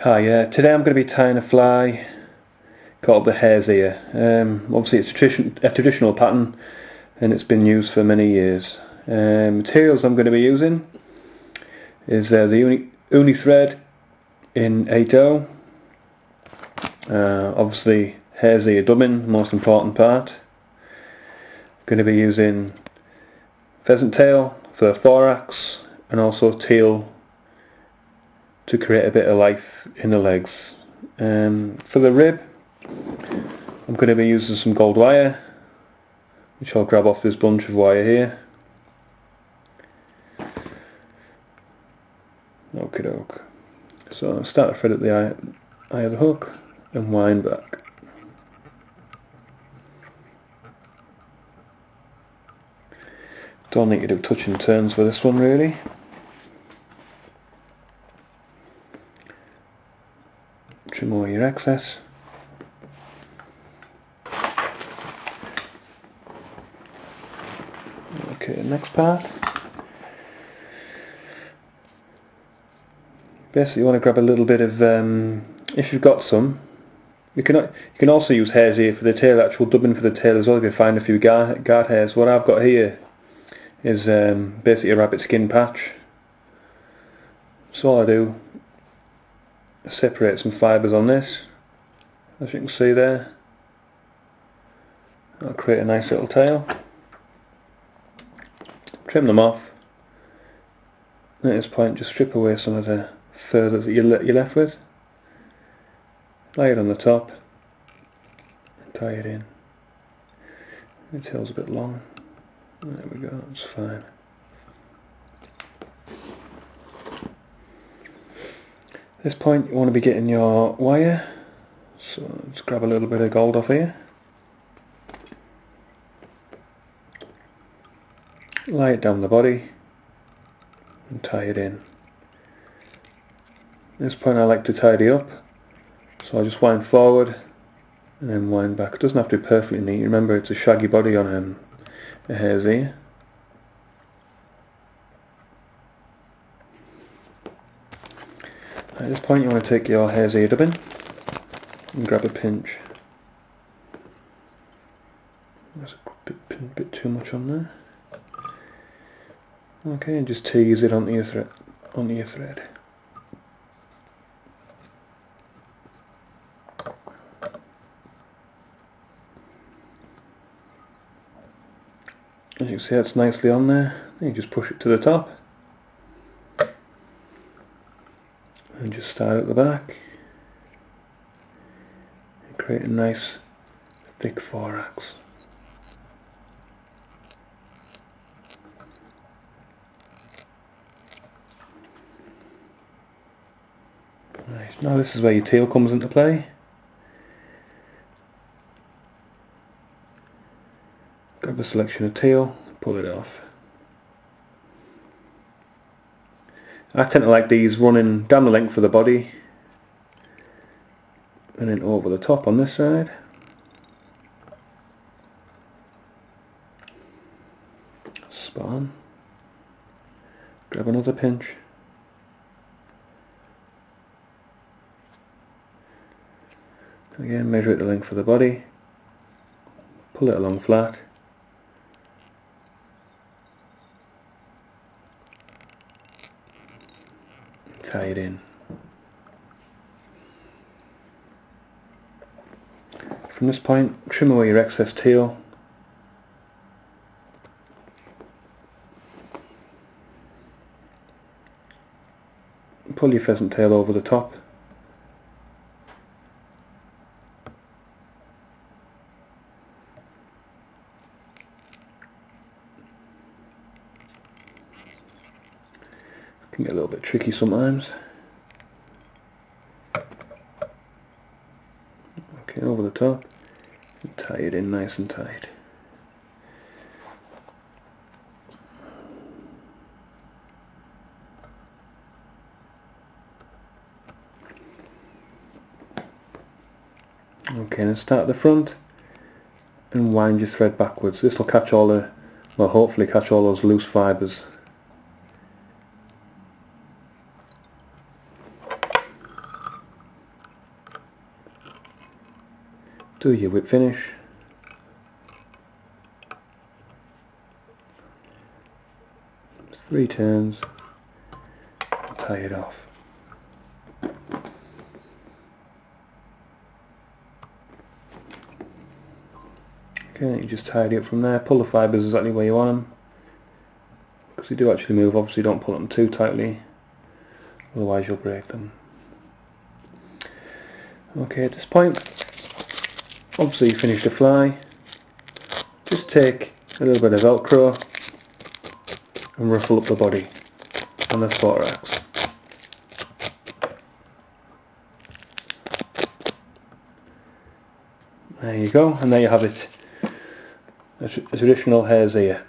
Hi, today I'm going to be tying a fly called the hare's ear. Obviously it's a traditional pattern and it's been used for many years. Materials I'm going to be using is the uni thread in 8/0. Obviously hare's ear dubbing, most important part. Going to be using pheasant tail for the thorax and also teal to create a bit of life in the legs. For the rib I'm going to be using some gold wire, which I'll grab off this bunch of wire here. Okie doke. So start the thread at the eye of the hook and wind back. Don't need to do touch and turns for this one really. Trim away your excess. Okay, next part. Basically you want to grab a little bit of, if you've got some, you can also use hare's ear for the tail, actual dubbing for the tail as well if you find a few guard hairs. What I've got here is basically a rabbit skin patch. So all I do is separate some fibres on this, as you can see there. I'll create a nice little tail. Trim them off. And at this point just strip away some of the fur that you're left with. Lay it on the top and tie it in. The tail's a bit long. There we go, that's fine. At this point you want to be getting your wire, so let's grab a little bit of gold off here. Lay it down the body and tie it in. At this point I like to tidy up, so I just wind forward and then wind back. It doesn't have to be perfectly neat. Remember it's a shaggy body on a hare's ear. At this point you want to take your hare's ear dubbing and grab a pinch. There's a bit too much on there. Okay, and just tease it onto your thread. As you can see, it's nicely on there. Then you just push it to the top and just start at the back and create a nice thick thorax. Right, now this is where your tail comes into play. Grab a selection of tail, pull it off. I tend to like these running down the length of the body and then over the top on this side. Spot on. Grab another pinch. Again, measure it the length of the body, pull it along flat, tie it in. From this point, trim away your excess tail. Pull your pheasant tail over the top. Can get a little bit tricky sometimes. Okay, over the top and tie it in nice and tight. Okay, then start at the front and wind your thread backwards. This will catch all the, well, hopefully catch all those loose fibres. do your whip finish. It's 3 turns, and tie it off. Okay, you just tidy up from there. Pull the fibres exactly where you want them, because they do actually move. Obviously don't pull them too tightly, otherwise you'll break them. Okay, at this point, obviously you finish the fly. Just take a little bit of Velcro and ruffle up the body on the thorax. There you go, and there you have it. A traditional hare's ear.